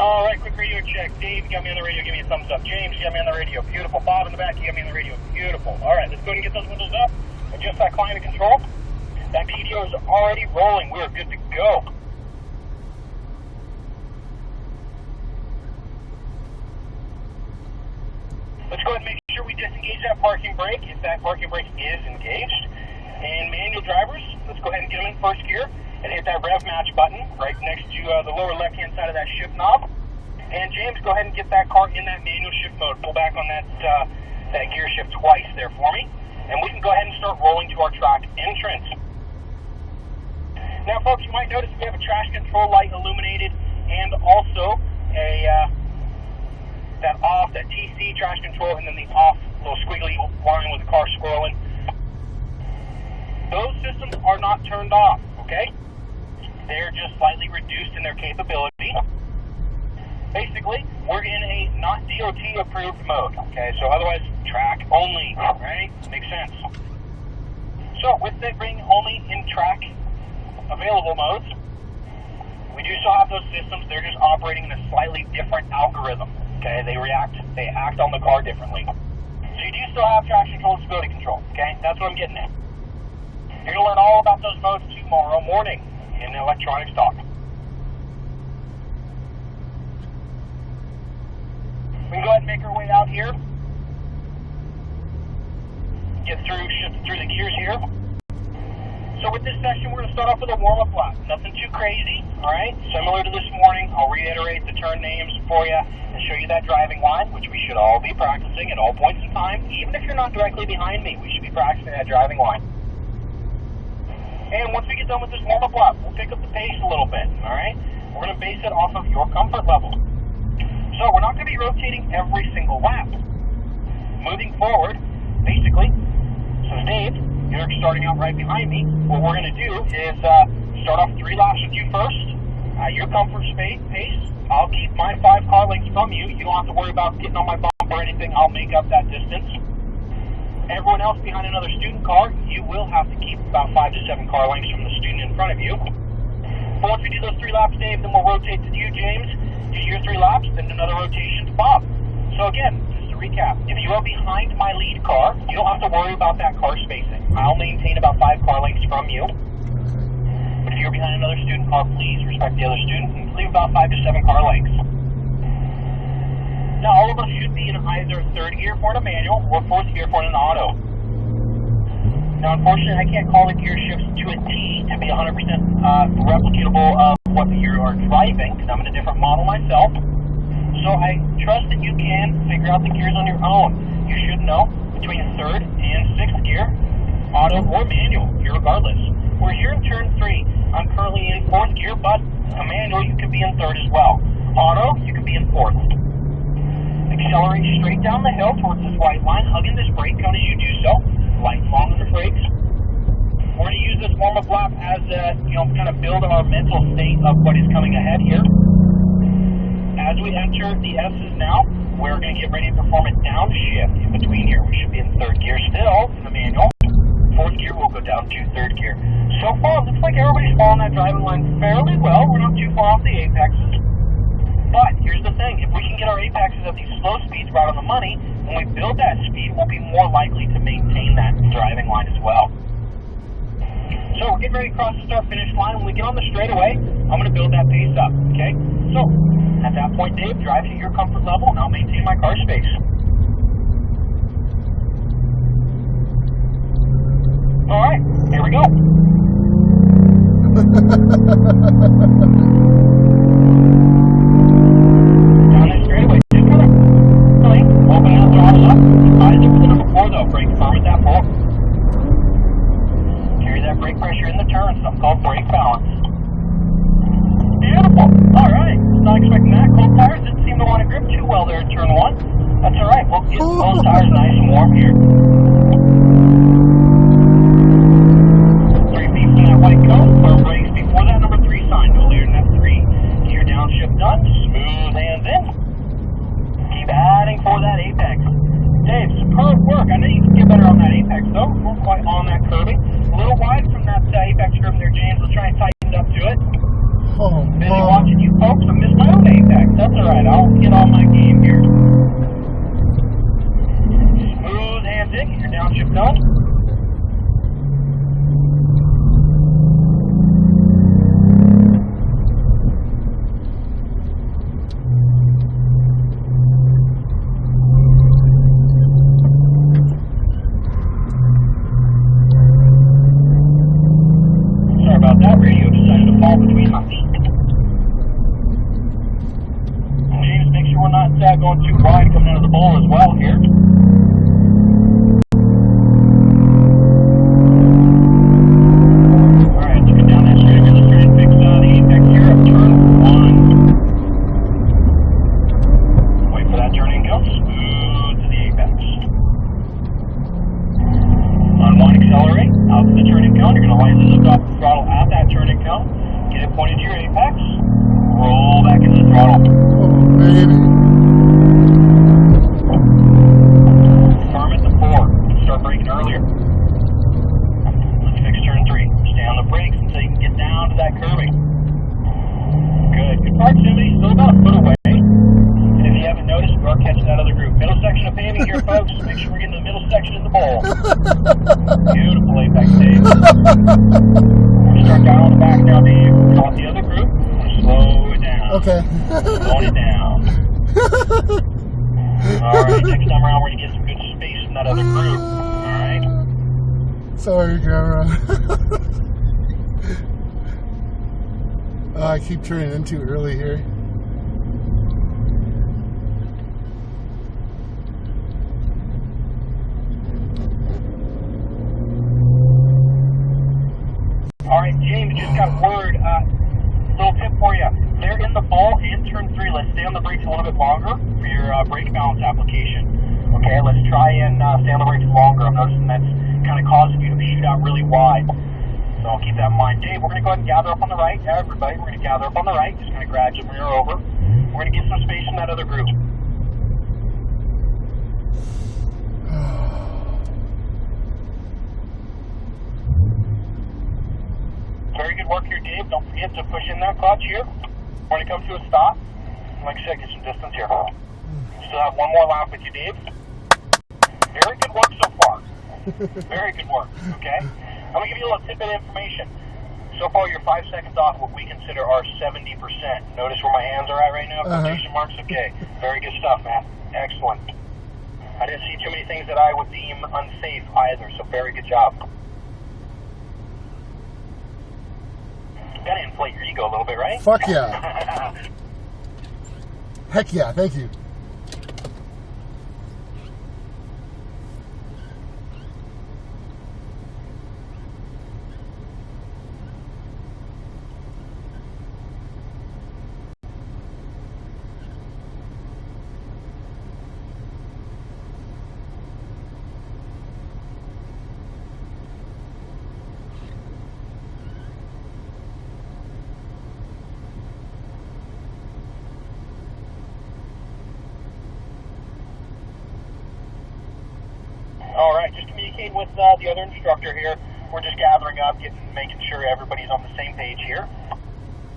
All right, quick radio check. Dave, you got me on the radio. Give me a thumbs up. James, you got me on the radio. Beautiful. Bob in the back, you got me on the radio. Beautiful. All right, let's go ahead and get those windows up. Adjust that climate control. That PDO is already rolling. We're good to go. Let's go ahead and make sure we disengage that parking brake if that parking brake is engaged. And manual drivers, let's go ahead and get them in first gear and hit that rev match button right next to the lower left-hand side of that shift knob. And James, go ahead and get that car in that manual shift mode. Pull back on that gear shift twice there for me. And we can go ahead and start rolling to our track entrance. Now, folks, you might notice we have a trash control light illuminated and also that TC trash control, and then the off little squiggly line with the car scrolling. Those systems are not turned off, okay? They're just slightly reduced in their capability. Basically, we're in a not DOT approved mode, okay? So otherwise, track only, right? Makes sense. So with it being only in track available modes, we do still have those systems. They're just operating in a slightly different algorithm, okay? They act on the car differently. So you do still have traction control and stability control, okay? That's what I'm getting at. You're going to learn all about those modes tomorrow morning in electronics talk. We can go ahead and make our way out here. Shift through the gears here. So with this session, we're going to start off with a warm-up lap. Nothing too crazy, all right? Similar to this morning, I'll reiterate the turn names for you and show you that driving line, which we should all be practicing at all points in time. Even if you're not directly behind me, we should be practicing that driving line. And once we get done with this warm-up lap, we'll pick up the pace a little bit, all right? We're going to base it off of your comfort level. So we're not going to be rotating every single lap. Moving forward, basically, since Dave, you're starting out right behind me, what we're going to do is start off 3 laps with you first, at your comfort pace. I'll keep my 5 car lengths from you. You don't have to worry about getting on my bump or anything. I'll make up that distance. Everyone else behind another student car, you will have to keep about 5 to 7 car lengths from the student in front of you. But once we do those 3 laps, Dave, then we'll rotate to you, James. Do your 3 laps, then another rotation to Bob. So again, just to recap, if you are behind my lead car, you don't have to worry about that car spacing. I'll maintain about 5 car lengths from you. But if you're behind another student car, please respect the other student and leave about 5 to 7 car lengths. Now, all of us should be in either 3rd gear for a manual or 4th gear for an auto. Now, unfortunately, I can't call the gear shifts to a T to be 100% replicatable of what you are driving, because I'm in a different model myself. So I trust that you can figure out the gears on your own. You should know between 3rd and 6th gear, auto or manual, regardless. We're here in turn 3. I'm currently in 4th gear, but a manual, you could be in 3rd as well. Auto, you could be in 4th. Accelerate straight down the hill towards this white line, hugging this brake cone as you do so. Light and long on the brakes. We're going to use this warm-up lap as kind of build our mental state of what is coming ahead here. As we enter the S's now, we're going to get ready to perform a downshift in between here. We should be in 3rd gear still in the manual. 4th gear, we'll go down to 3rd gear. So far, it looks like everybody's following that driving line fairly well. We're not too far off the apexes. But here's the thing, if we can get our apexes at these slow speeds right on the money, when we build that speed, we'll be more likely to maintain that driving line as well. So we're getting ready to cross the start-finish line. When we get on the straightaway, I'm going to build that pace up, okay? So, at that point, Dave, drive to your comfort level, and I'll maintain my car space. All right, here we go. Down this straightaway, just kind of open out, throttle up. Eyes up to the number 4, though. Brake firm at that 4. Carry that brake pressure in the turn, something called brake balance. Beautiful. All right. Was not expecting that. Cold tires didn't seem to want to grip too well there in turn 1. That's all right. We'll get those tires nice and warm here. 3 feet from that white cone. Firm brakes before that number 3 sign. No later than that 3. Gear downshift done. Smooth hands in. Keep adding for that apex. Dave, superb work. I know you can get better on that apex, though. We're quite on that curving. A little wide from that apex curve there, James. Let's try and tighten it up to it. Oh, Busy watching you folks. I missed my own apex. That's alright. I'll get on my game here. Smooth hands in. Get your downshift done. Sorry about that. Radio decided to fall between my feet. James, make sure we're not going too wide coming out of the bowl as well here. Alright, let's get down that straight. Let's try and fix the apex here of turn 1. Wait for that turning go. Smooth to the apex. On 1, accelerate. Out to the turning cone. You're going to lightly lift off the throttle at that turning cone. Get it pointed to your apex. Roll back into the throttle. Baby. Firm at the 4. Start braking earlier. Let's fix turn 3. Stay on the brakes until you can get down to that curving. Good. Good proximity. Still about a foot away. And if you haven't noticed, we are catching that other group. Middle section of paving here, folks. Make sure we're getting the middle section in the bowl. Beautiful apex, Dave. Start down on the back now, Dave. Caught the other group. Slow it down. Okay. Slowing it down. Alright, next time around we're going to get some good space from that other group. Alright? Sorry, camera. I keep turning in too early here. Alright, James, just got word. Little tip for you. They're in the bowl in turn 3. Let's stay on the brakes a little bit longer for your brake balance application. Okay, let's try and stay on the brakes longer. I'm noticing that's kind of causing you to shoot out really wide. So I'll keep that in mind. Dave, we're going to go ahead and gather up on the right. Everybody, we're going to gather up on the right. Just kind of gradually mirror over. We're going to get some space from that other group. Very good work here, Dave. Don't forget to push in that clutch here. When it comes to a stop, like I said, get some distance here. Still have one more lap with you, Dave. Very good work so far. Very good work, okay? I'm going to give you a little tidbit of information. So far, you're 5 seconds off what we consider our 70%. Notice where my hands are at right now? Quotation marks? Okay. Very good stuff, man. Excellent. I didn't see too many things that I would deem unsafe either, so very good job. Gotta inflate your ego a little bit, right? Fuck yeah. Heck yeah, thank you. Alright, just communicating with the other instructor here. We're just gathering up, making sure everybody's on the same page here.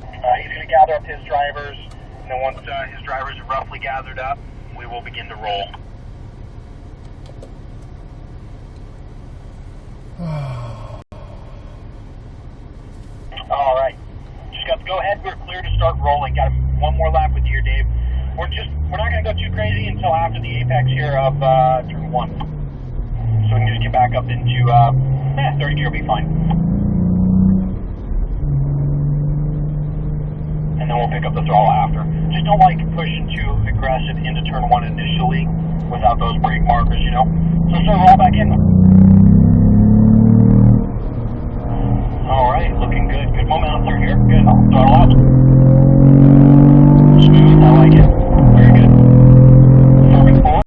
He's going to gather up his drivers, and then once his drivers are roughly gathered up, we will begin to roll. Alright, just got the go-ahead. We're clear to start rolling. Got one more lap with you here, Dave. We're not going to go too crazy until after the apex here of turn 1. So we can just get back up into 30 gear will be fine. And then we'll pick up the throttle after. Just don't like pushing too aggressive into turn 1 initially without those brake markers, you know. So start roll back in. Alright, looking good. Good momentum through here. Good. Throttle out. Smooth, I like it. Very good. Firming forward.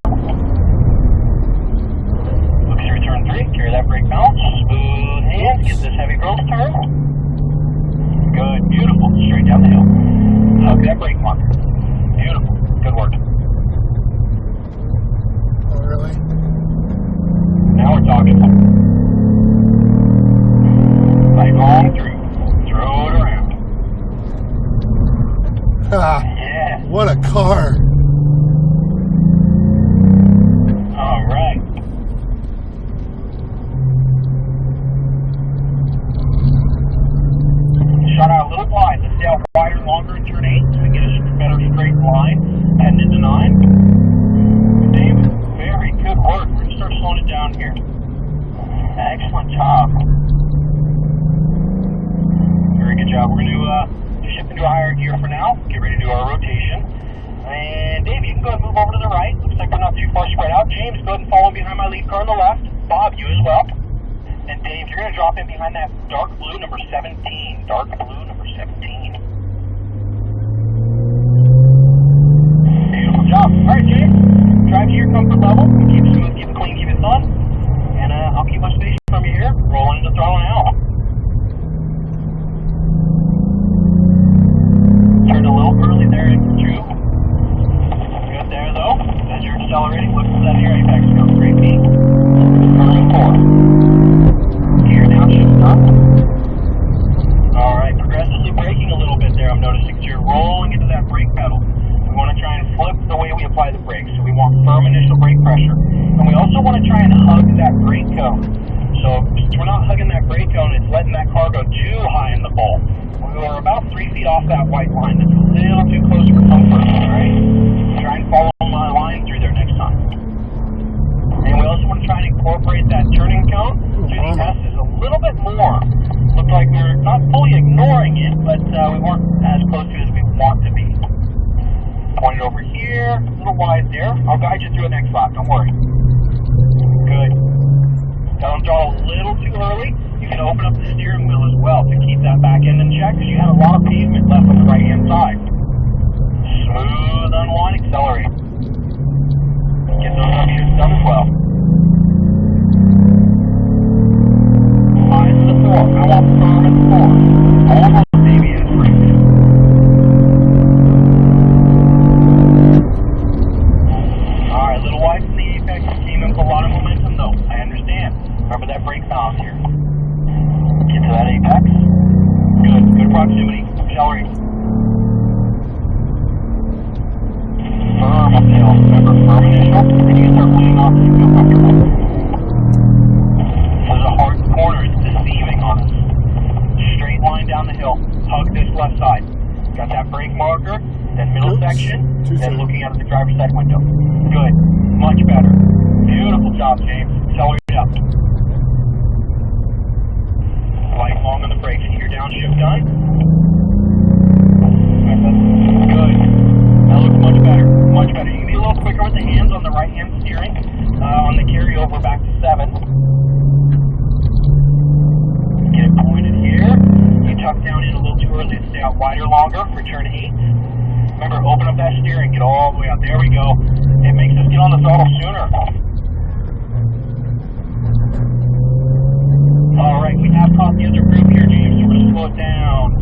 Carry that brake balance, smooth hands, get this heavy growth turn. Good, beautiful, straight down the hill. Hug that brake marker. Beautiful, good work. Oh, really? Now we're talking. Right long through, throw it around. Yes, What a car. All right. Shot out a little wide. Let's stay out wider, longer in turn 8 so we get a better straight line heading into 9. Dave, very good work. We're going to start slowing it down here. Excellent job. Very good job. We're going to shift into a higher gear for now. Get ready to do our rotation. And Dave, you can go ahead and move over to the right. Looks like we're not too far spread out. James, go ahead and follow behind my lead car on the left. Bob, you as well. And Dave, you're going to drop in behind that dark blue number 17. Dark blue number 17. Beautiful job. All right, James, drive to your comfort level. Keep it smooth, keep it clean, keep it fun. And I'll keep my station from you here. Rolling into throttle now. Turned a little early there in 2. Good there, though. As you're accelerating, look for that air apex go. Great peak. Firm and 4. Gear down, shift up. All right, progressively braking a little bit there. I'm noticing as you're rolling into that brake pedal. We want to try and flip the way we apply the brakes. So we want firm initial brake pressure. And we also want to try and hug that brake cone. So since we're not hugging that brake cone, it's letting that car go too high in the bowl. We're about 3 feet off that white line. That's a little too close for comfort, all right? Try and follow my line through there next time. And we also want to try and incorporate that turning cone through the S's a little bit more. Looked like we're not fully ignoring it, but we weren't as close to it as we want to be. Point it over here, a little wide there. I'll guide you through it next lap, don't worry. Good. Don't throttle a little too early. You can open up the steering wheel as well to keep that back end in check because you have a lot of pavement left on the right hand side. Smooth unwind, accelerate. Get those up shifts done as well. 5 to the 4. I want firm and 4. Almost baby in brake. Alright, a little wide from the apex. Came in with a lot of momentum though. I understand. Remember that brake balance here. Get to that apex. Good. Good proximity. Accelerate. Firm uphill. Remember, firm initial. Then you can start bleeding off so you feel comfortable. This is a hard corner. It's deceiving on us. Straight line down the hill. Hug this left side. Got that brake marker. Then middle section. Then looking out of the driver's side window. Good. Much better. Beautiful job, James. Accelerate up. Light long on the brakes. Gear down, shift done. Good. That looks much better. Much better. You can be a little quicker with the hands on the right hand steering. On the carryover back to 7. Get it pointed here. You tuck down in a little too early to stay out wider longer for turn 8. Remember, open up that steering. Get all the way out. There we go. It makes us get on the throttle sooner. All right, we have caught the other group here, James. So we're going to slow it down.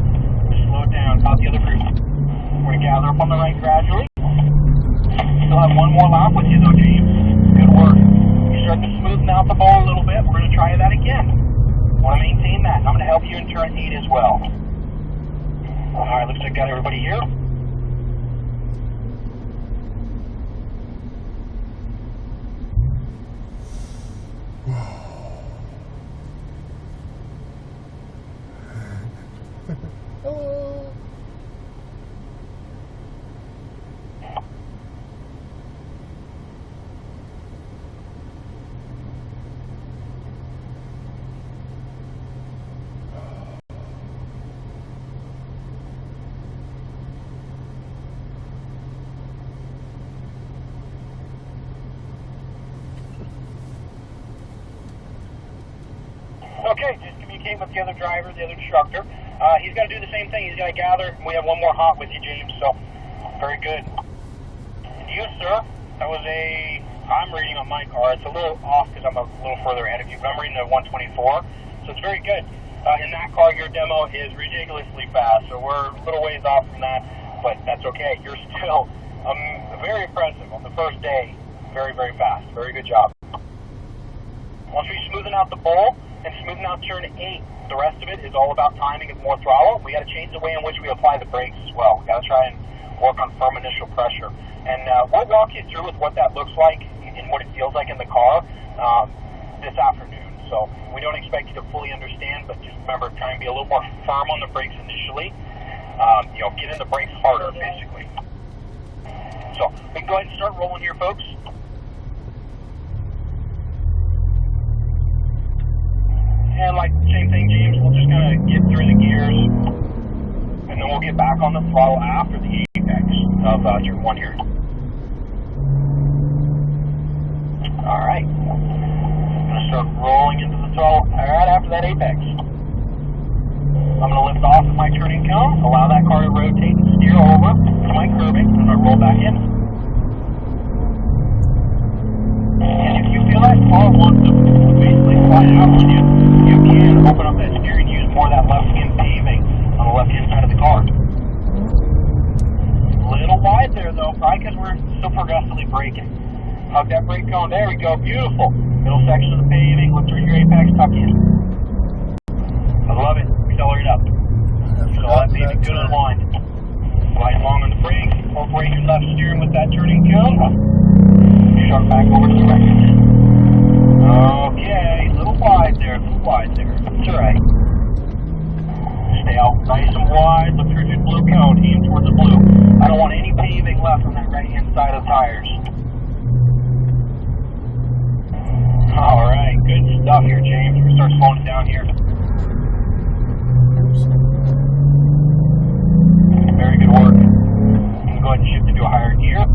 Slow it down. Caught the other group. We're going to gather up on the right gradually. Still have one more lap with you, though, James. Good work. You're starting to smoothen out the ball a little bit. We're going to try that again. Want to maintain that. I'm going to help you in turn 8 as well. All right, looks like I got everybody here. Hello. Okay, just communicate with the other driver, the other instructor. He's got to do the same thing. He's got to gather. We have one more hot with you, James, so very good. And you, sir, that was I'm reading on my car. It's a little off because I'm a little further ahead of you, but I'm reading a 124, so it's very good. In that car, your demo is ridiculously fast, so we're a little ways off from that, but that's okay. You're still very impressive on the first day. Very, very fast. Very good job. Once we smoothen out the bowl and smoothen out turn 8, the rest of it is all about timing and more throttle. We got to change the way in which we apply the brakes as well. We got to try and work on firm initial pressure. And we'll walk you through with what that looks like and what it feels like in the car this afternoon. So we don't expect you to fully understand, but just remember, try and be a little more firm on the brakes initially. Get in the brakes harder, basically. So we can go ahead and start rolling here, folks. And like same thing, James, we'll just kind of get through the gears, and then we'll get back on the throttle after the apex of turn 1 here. All right. I'm going to start rolling into the throttle right after that apex. I'm going to lift off at my turning cone, allow that car to rotate and steer over to my curbing, and I roll back in. And if you feel that car wants to basically fly out on you, you can open up that steering and use more of that left skin paving on the left hand side of the car. A little wide there though, probably because we're still progressively braking. Hug that brake cone, there we go, beautiful. Middle section of the paving, look through your apex, tuck in. I love it, accelerate up. So that paving good unwind. Slide along on the brakes, incorporate your left steering with that turning cone. Sharp back over to the right. Okay, a little wide there, That's alright. Stay out nice and wide, look through your blue cone, aim towards the blue. I don't want any paving left on that right hand side of the tires. Alright, good stuff here, James. We're going to start slowing it down here. Very good work. I'm going to go ahead and shift into a higher gear.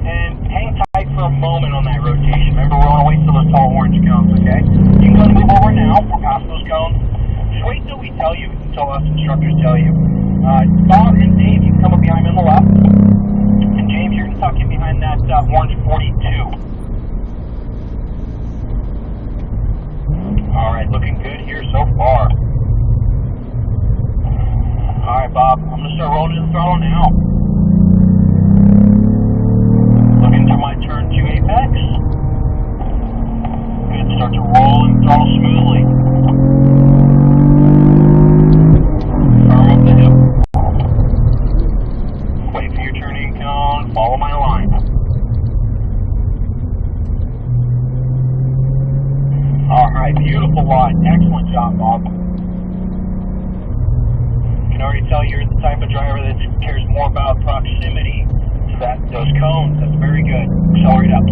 And hang tight for a moment on that rotation. Remember, we're on our way to those tall orange cones, okay? You can go and move over now. We're past those cones. Just wait until we tell you, until us instructors tell you. Bob and Dave, you can come up behind me on the left. And James, you're going to tuck in behind that orange 42. Alright, looking good here so far. Alright, Bob, I'm going to start rolling to the throttle now. Looking to my turn 2 apex. Good, start to roll and throttle smoothly. Firm up the hip. Wait for your turning cone, follow my line. Alright, beautiful line. Excellent job, Bob. I can already tell you're the type of driver that cares more about proximity to those cones. That's very good. Accelerate up.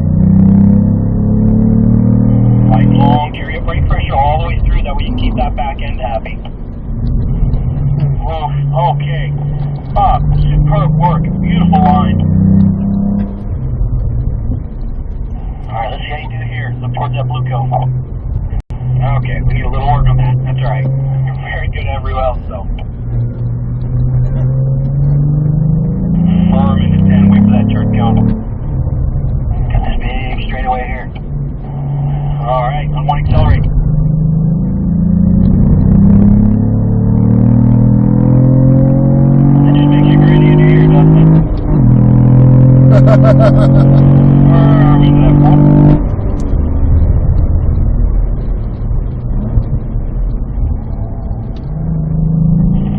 Light long, carry your brake pressure all the way through, that way you can keep that back end happy. Oof, okay. Bob, superb work. Beautiful line. Alright, let's see how you do here. Look towards that blue cone. Okay, we need a little work on that. That's alright. You're very good everywhere else, though. Firm into 10, wait for that turn cone. Got this big straightaway here. Alright, on one accelerate. That just makes you gritty into here, doesn't it? Firm into that one.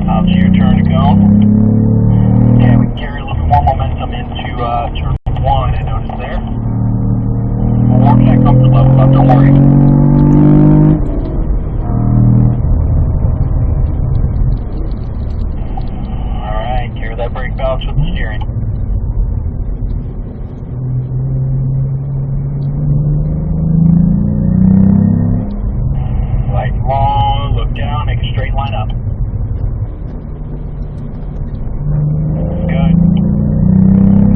Out to your turn to go. Yeah, we can carry a little bit more momentum into turn 1, I noticed there. We'll work that comfort level up, don't worry. Alright, carry that brake balance with the steering. Light long, look down, make a straight line up. Good.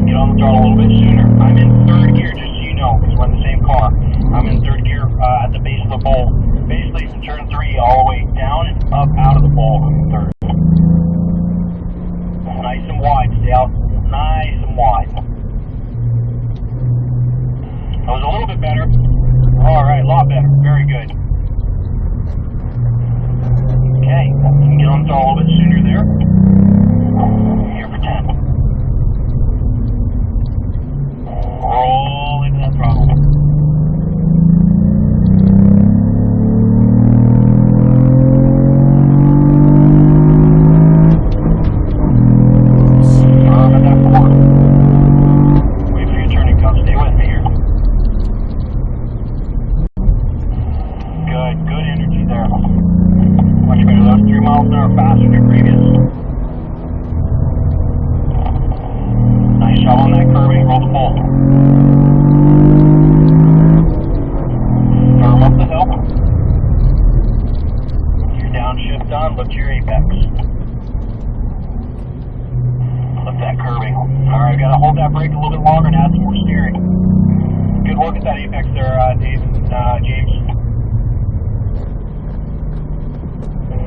Get on the throttle a little bit sooner. I'm in third gear, just so you know, because we're in the same car. I'm in third gear at the base of the bowl. Basically from turn 3 all the way down and up out of the bowl. I'm in third. Nice and wide. Stay out nice and wide. That was a little bit better. Alright, a lot better. Very good. Okay, you can get on the throttle a little bit sooner there. Here for 10. Roll into that throttle. 3 miles an hour faster than previous. Nice job on that curving. Roll the pole. Firm up the hill. Your downshift done. Look to your apex. Look that curving. Alright, gotta hold that brake a little bit longer and add some more steering. Good work at that apex there, Dave, James.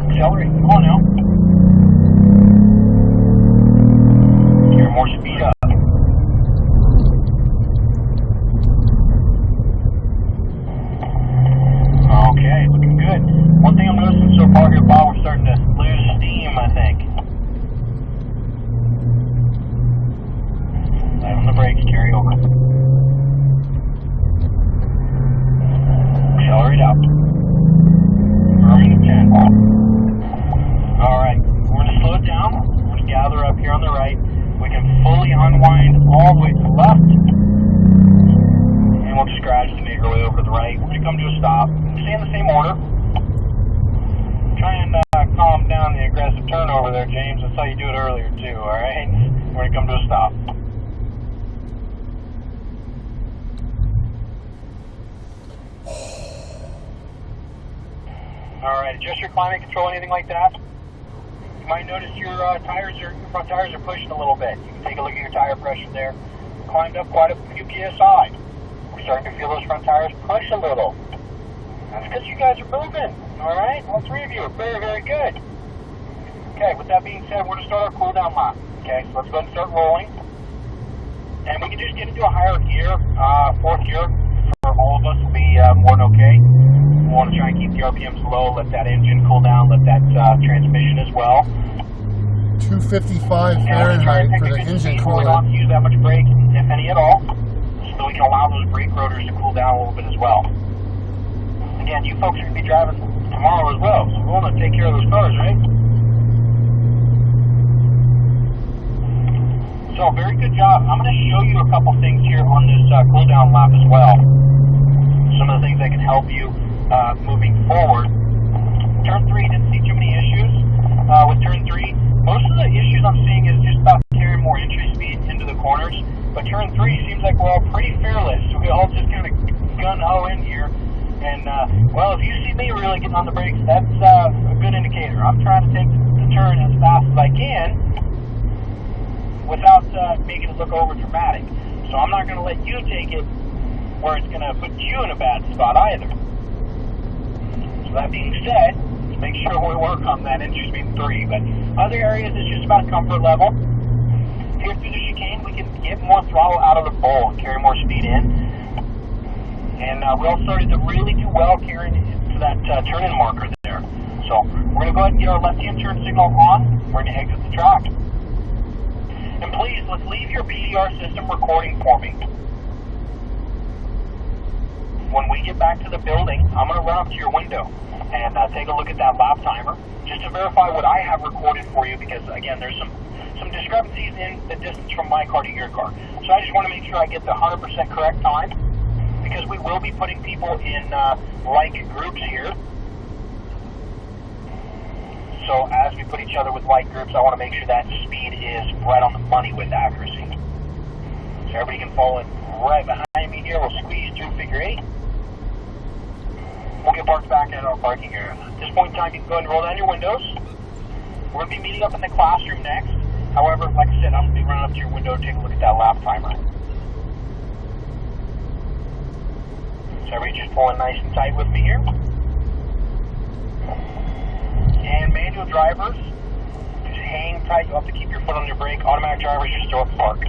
Accelerate. Come on now. Get more speed up. Okay, looking good. One thing I'm noticing so far here, Bob, we're starting to lose steam, I think. Light on the brakes, carry over. Accelerate out. Firming at 10. Alright, we're going to slow it down. We're going to gather up here on the right. We can fully unwind all the way to the left. And we'll just gradually make our way over to the right. We're going to come to a stop. Stay in the same order. Try and calm down the aggressive turnover there, James. That's how you do it earlier, too, alright? We're going to come to a stop. Alright, adjust your climate control, anything like that. You might notice your front tires are pushing a little bit. You can take a look at your tire pressure there. Climbed up quite a few PSI. We're starting to feel those front tires push a little. That's because you guys are moving, alright? All three of you are very, very good. Okay, with that being said, we're going to start our cool down lap. Okay, so let's go ahead and start rolling. And we can just get into a higher gear, fourth gear, for all of us will be more than okay. We want to try and keep the RPMs low, let that engine cool down, let that transmission as well. 255 Fahrenheit for the engine cooler. We don't use that much brake, if any at all, so we can allow those brake rotors to cool down a little bit as well. Again, you folks are going to be driving tomorrow as well, so we want to take care of those cars, right? So, very good job. I'm going to show you a couple things here on this cool down lap as well. Some of the things that can help you moving forward. Turn 3 didn't see too many issues. With turn 3, most of the issues I'm seeing is just about carrying more entry speed into the corners. But turn 3 seems like we're all pretty fearless. So we all just kind of gun-ho in here. And, well, if you see me really getting on the brakes, that's a good indicator. I'm trying to take the turn as fast as I can without making it look over dramatic. So I'm not going to let you take it where it's going to put you in a bad spot either. So that being said, let's make sure we work on that entry speed 3. But other areas, it's just about a comfort level. Here through the chicane, we can get more throttle out of the bowl and carry more speed in. And we all started to really do well carrying into that turn-in marker there. So we're going to go ahead and get our left-hand turn signal on. We're going to exit the track. And please, let's leave your PDR system recording for me. When we get back to the building, I'm going to run up to your window and take a look at that lap timer just to verify what I have recorded for you because, again, there's some discrepancies in the distance from my car to your car. So I just want to make sure I get the 100% correct time because we will be putting people in like groups here. So as we put each other with like groups, I want to make sure that speed is right on the money with accuracy. So everybody can fall in right behind me here. We'll squeeze through figure 8. We'll get parked back at our parking area. At this point in time, you can go ahead and roll down your windows. We're going to be meeting up in the classroom next. However, like I said, I'm going to be running up to your window to take a look at that lap timer. So everybody just pulling nice and tight with me here. And manual drivers, just hang tight. You'll have to keep your foot on your brake. Automatic drivers, just throw up park.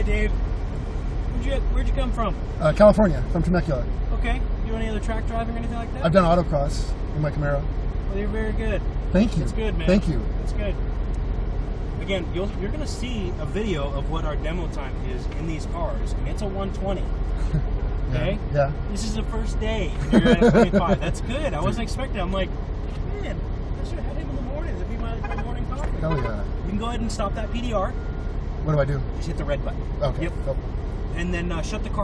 right, Dave. Where'd you come from? California, from Temecula. Okay. You do any other track driving or anything like that? I've done autocross in my Camaro. Well, you're very good. Thank you. That's good, man. Thank you. That's good. Again, you're going to see a video of what our demo time is in these cars, and it's a 120. Okay? Yeah. This is the first day. You're at 25. That's good. I wasn't expecting. I'm like, man, I should have had him in the morning. That'd be my morning coffee. Hell yeah. You can go ahead and stop that PDR. What do I do? Just hit the red button. Okay. Yep. Oh. And then shut the car